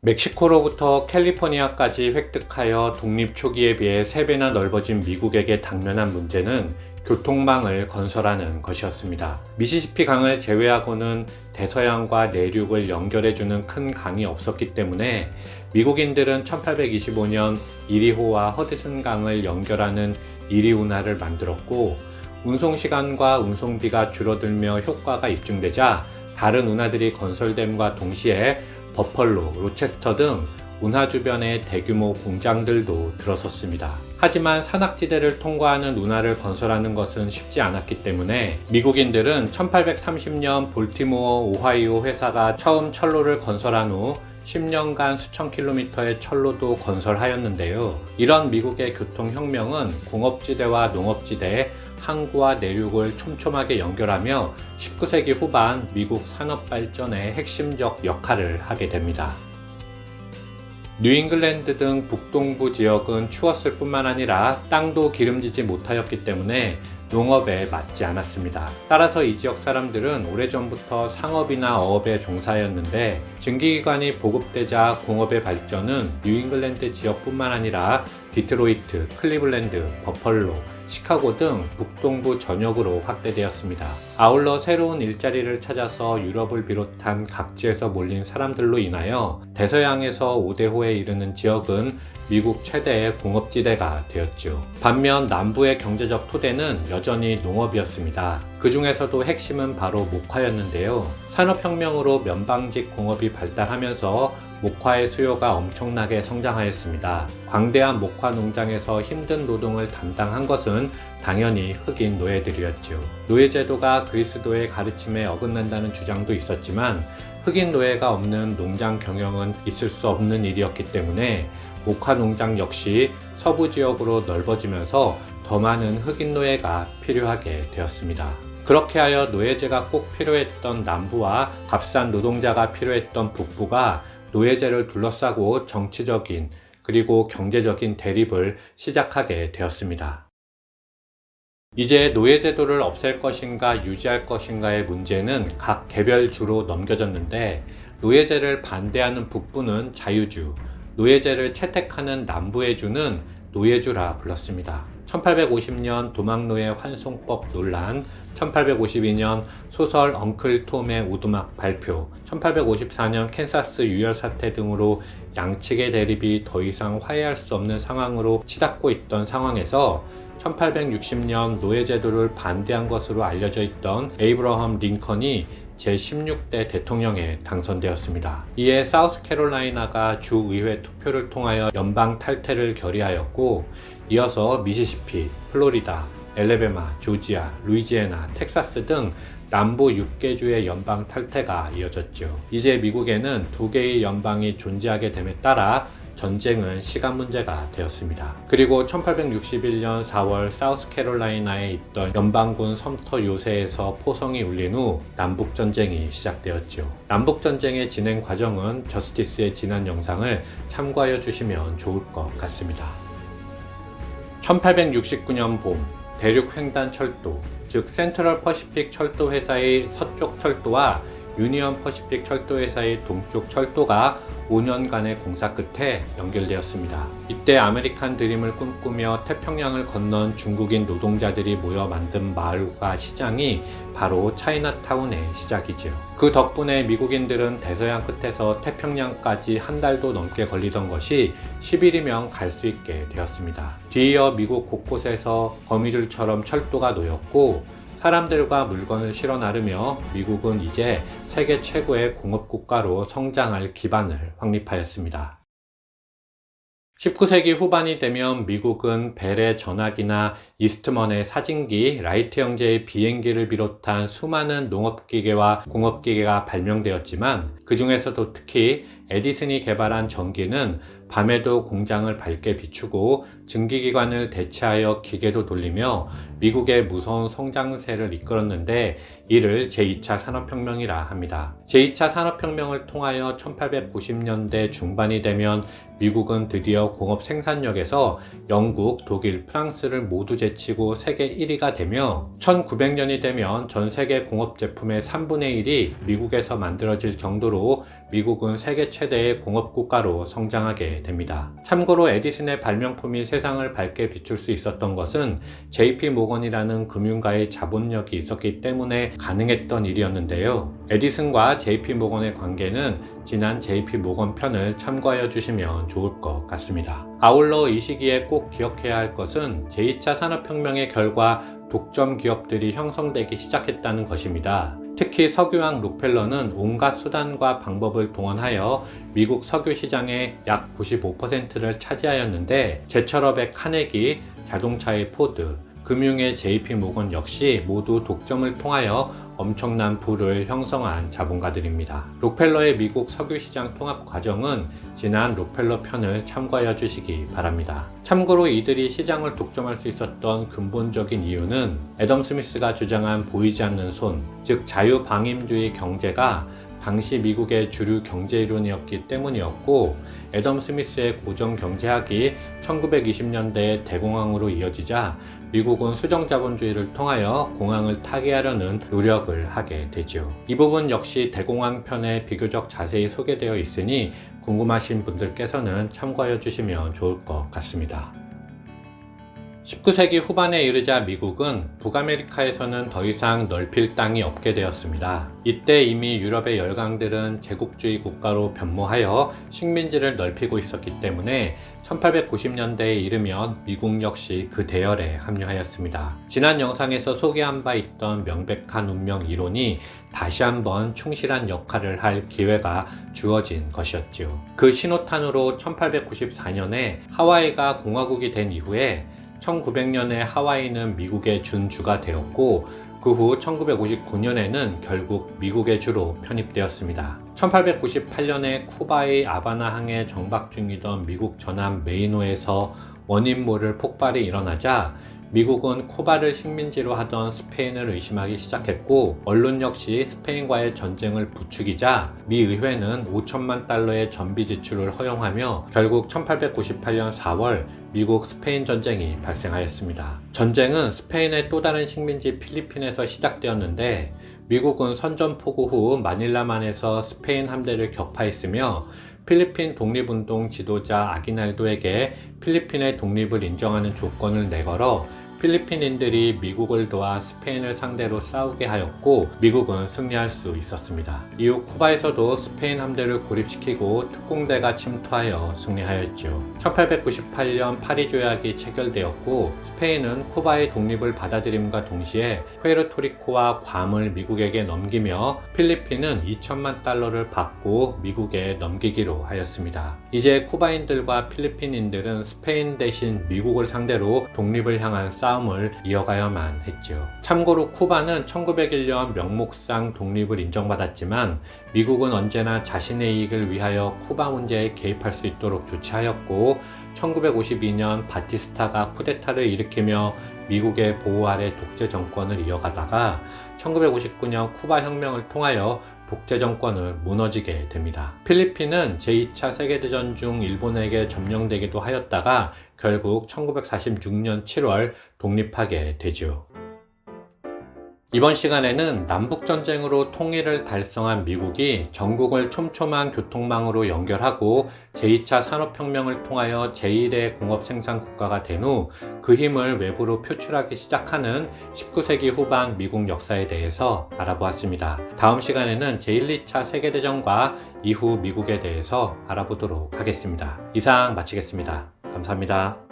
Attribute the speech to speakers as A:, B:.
A: 멕시코로부터 캘리포니아까지 획득하여 독립 초기에 비해 3배나 넓어진 미국에게 당면한 문제는 교통망을 건설하는 것이었습니다. 미시시피 강을 제외하고는 대서양과 내륙을 연결해주는 큰 강이 없었기 때문에 미국인들은 1825년 이리호와 허드슨 강을 연결하는 이리 운하를 만들었고, 운송시간과 운송비가 줄어들며 효과가 입증되자 다른 운하들이 건설됨과 동시에 버펄로, 로체스터 등 운하 주변의 대규모 공장들도 들어섰습니다. 하지만 산악지대를 통과하는 운하를 건설하는 것은 쉽지 않았기 때문에 미국인들은 1830년 볼티모어 오하이오 회사가 처음 철로를 건설한 후 10년간 수천 킬로미터의 철로도 건설하였는데요. 이런 미국의 교통혁명은 공업지대와 농업지대, 항구와 내륙을 촘촘하게 연결하며 19세기 후반 미국 산업발전의 핵심적 역할을 하게 됩니다. 뉴잉글랜드 등 북동부 지역은 추웠을 뿐만 아니라 땅도 기름지지 못하였기 때문에 농업에 맞지 않았습니다. 따라서 이 지역 사람들은 오래전부터 상업이나 어업에 종사하였는데, 증기기관이 보급되자 공업의 발전은 뉴잉글랜드 지역뿐만 아니라 디트로이트, 클리블랜드, 버펄로, 시카고 등 북동부 전역으로 확대되었습니다. 아울러 새로운 일자리를 찾아서 유럽을 비롯한 각지에서 몰린 사람들로 인하여 대서양에서 5대호에 이르는 지역은 미국 최대의 공업지대가 되었죠. 반면 남부의 경제적 토대는 여전히 농업이었습니다. 그 중에서도 핵심은 바로 목화였는데요. 산업혁명으로 면방직 공업이 발달하면서 목화의 수요가 엄청나게 성장하였습니다. 광대한 목화 농장에서 힘든 노동을 담당한 것은 당연히 흑인 노예들이었죠. 노예제도가 그리스도의 가르침에 어긋난다는 주장도 있었지만, 흑인 노예가 없는 농장 경영은 있을 수 없는 일이었기 때문에 목화 농장 역시 서부 지역으로 넓어지면서 더 많은 흑인 노예가 필요하게 되었습니다. 그렇게 하여 노예제가 꼭 필요했던 남부와 값싼 노동자가 필요했던 북부가 노예제를 둘러싸고 정치적인 그리고 경제적인 대립을 시작하게 되었습니다. 이제 노예제도를 없앨 것인가 유지할 것인가의 문제는 각 개별주로 넘겨졌는데, 노예제를 반대하는 북부는 자유주, 노예제를 채택하는 남부의 주는 노예주라 불렀습니다. 1850년 도망노예 환송법 논란, 1852년 소설 엉클 톰의 오두막 발표, 1854년 캔사스 유혈 사태 등으로 양측의 대립이 더 이상 화해할 수 없는 상황으로 치닫고 있던 상황에서 1860년 노예제도를 반대한 것으로 알려져 있던 에이브러함 링컨이 제16대 대통령에 당선되었습니다. 이에 사우스캐롤라이나가 주의회 투표를 통하여 연방 탈퇴를 결의하였고, 이어서 미시시피, 플로리다, 엘레베마, 조지아, 루이지애나, 텍사스 등 남부 6개 주의 연방 탈퇴가 이어졌죠. 이제 미국에는 2개의 연방이 존재하게 됨에 따라 전쟁은 시간 문제가 되었습니다. 그리고 1861년 4월 사우스캐롤라이나에 있던 연방군 섬터 요새에서 포성이 울린 후 남북전쟁이 시작되었죠. 남북전쟁의 진행 과정은 저스티스의 지난 영상을 참고하여 주시면 좋을 것 같습니다. 1869년 봄, 대륙 횡단 철도, 즉 센트럴 퍼시픽 철도 회사의 서쪽 철도와 유니언 퍼시픽 철도 회사의 동쪽 철도가 5년간의 공사 끝에 연결되었습니다. 이때 아메리칸 드림을 꿈꾸며 태평양을 건넌 중국인 노동자들이 모여 만든 마을과 시장이 바로 차이나타운의 시작이지요. 그 덕분에 미국인들은 대서양 끝에서 태평양까지 한 달도 넘게 걸리던 것이 10일이면 갈 수 있게 되었습니다. 뒤이어 미국 곳곳에서 거미줄처럼 철도가 놓였고, 사람들과 물건을 실어 나르며 미국은 이제 세계 최고의 공업국가로 성장할 기반을 확립하였습니다. 19세기 후반이 되면 미국은 벨의 전화기나 이스트먼의 사진기, 라이트 형제의 비행기를 비롯한 수많은 농업기계와 공업기계가 발명되었지만, 그 중에서도 특히 에디슨이 개발한 전기는 밤에도 공장을 밝게 비추고 증기기관을 대체하여 기계도 돌리며 미국의 무서운 성장세를 이끌었는데, 이를 제2차 산업혁명이라 합니다. 제2차 산업혁명을 통하여 1890년대 중반이 되면 미국은 드디어 공업 생산력에서 영국, 독일, 프랑스를 모두 제치고 세계 1위가 되며 1900년이 되면 전 세계 공업 제품의 3분의 1이 미국에서 만들어질 정도로 미국은 세계 최대의 공업 국가로 성장하게 됩니다. 참고로 에디슨의 발명품이 세상을 밝게 비출 수 있었던 것은 JP 모건이라는 금융가의 자본력이 있었기 때문에 가능했던 일이었는데요. 에디슨과 JP 모건의 관계는 지난 JP 모건 편을 참고하여 주시면 좋을 것 같습니다. 아울러 이 시기에 꼭 기억해야 할 것은 제2차 산업혁명의 결과 독점 기업들이 형성되기 시작했다는 것입니다. 특히 석유왕 록펠러는 온갖 수단과 방법을 동원하여 미국 석유 시장의 약 95%를 차지하였는데 제철업의 카네기, 자동차의 포드, 금융의 JP 모건 역시 모두 독점을 통하여 엄청난 부를 형성한 자본가들입니다. 록펠러의 미국 석유시장 통합 과정은 지난 록펠러 편을 참고하여 주시기 바랍니다. 참고로 이들이 시장을 독점할 수 있었던 근본적인 이유는 애덤 스미스가 주장한 보이지 않는 손, 즉 자유방임주의 경제가 당시 미국의 주류 경제 이론이었기 때문이었고, 애덤 스미스의 고정 경제학이 1920년대에 대공황으로 이어지자 미국은 수정자본주의를 통하여 공황을 타개하려는 노력을 하게 되죠. 이 부분 역시 대공황 편에 비교적 자세히 소개되어 있으니 궁금하신 분들께서는 참고하여 주시면 좋을 것 같습니다. 19세기 후반에 이르자 미국은 북아메리카에서는 더 이상 넓힐 땅이 없게 되었습니다. 이때 이미 유럽의 열강들은 제국주의 국가로 변모하여 식민지를 넓히고 있었기 때문에 1890년대에 이르면 미국 역시 그 대열에 합류하였습니다. 지난 영상에서 소개한 바 있던 명백한 운명 이론이 다시 한번 충실한 역할을 할 기회가 주어진 것이었죠. 그 신호탄으로 1894년에 하와이가 공화국이 된 이후에 1900년에 하와이는 미국의 준주가 되었고, 그 후 1959년에는 결국 미국의 주로 편입되었습니다. 1898년에 쿠바의 아바나항에 정박 중이던 미국 전함 메이노에서 원인 모를 폭발이 일어나자 미국은 쿠바를 식민지로 하던 스페인을 의심하기 시작했고, 언론 역시 스페인과의 전쟁을 부추기자 미 의회는 5천만 달러의 전비 지출을 허용하며 결국 1898년 4월 미국 스페인 전쟁이 발생하였습니다. 전쟁은 스페인의 또 다른 식민지 필리핀에서 시작되었는데, 미국은 선전포고 후 마닐라만에서 스페인 함대를 격파했으며 필리핀 독립운동 지도자 아기날도에게 필리핀의 독립을 인정하는 조건을 내걸어 필리핀인들이 미국을 도와 스페인을 상대로 싸우게 하였고, 미국은 승리할 수 있었습니다. 이후 쿠바에서도 스페인 함대를 고립시키고 특공대가 침투하여 승리하였죠. 1898년 파리 조약이 체결되었고, 스페인은 쿠바의 독립을 받아들임과 동시에 푸에르토리코와 괌을 미국에게 넘기며 필리핀은 2천만 달러를 받고 미국에 넘기기로 하였습니다. 이제 쿠바인들과 필리핀인들은 스페인 대신 미국을 상대로 독립을 향한 싸움을 이어가야만 했죠. 참고로 쿠바는 1901년 명목상 독립을 인정받았지만 미국은 언제나 자신의 이익을 위하여 쿠바 문제에 개입할 수 있도록 조치하였고, 1952년 바티스타가 쿠데타를 일으키며 미국의 보호 아래 독재 정권을 이어가다가 1959년 쿠바 혁명을 통하여 독재 정권을 무너지게 됩니다. 필리핀은 제2차 세계대전 중 일본에게 점령되기도 하였다가 결국 1946년 7월 독립하게 되죠. 이번 시간에는 남북전쟁으로 통일을 달성한 미국이 전국을 촘촘한 교통망으로 연결하고 제2차 산업혁명을 통하여 제1의 공업생산국가가 된 후 그 힘을 외부로 표출하기 시작하는 19세기 후반 미국 역사에 대해서 알아보았습니다. 다음 시간에는 제1, 2차 세계대전과 이후 미국에 대해서 알아보도록 하겠습니다. 이상 마치겠습니다. 감사합니다.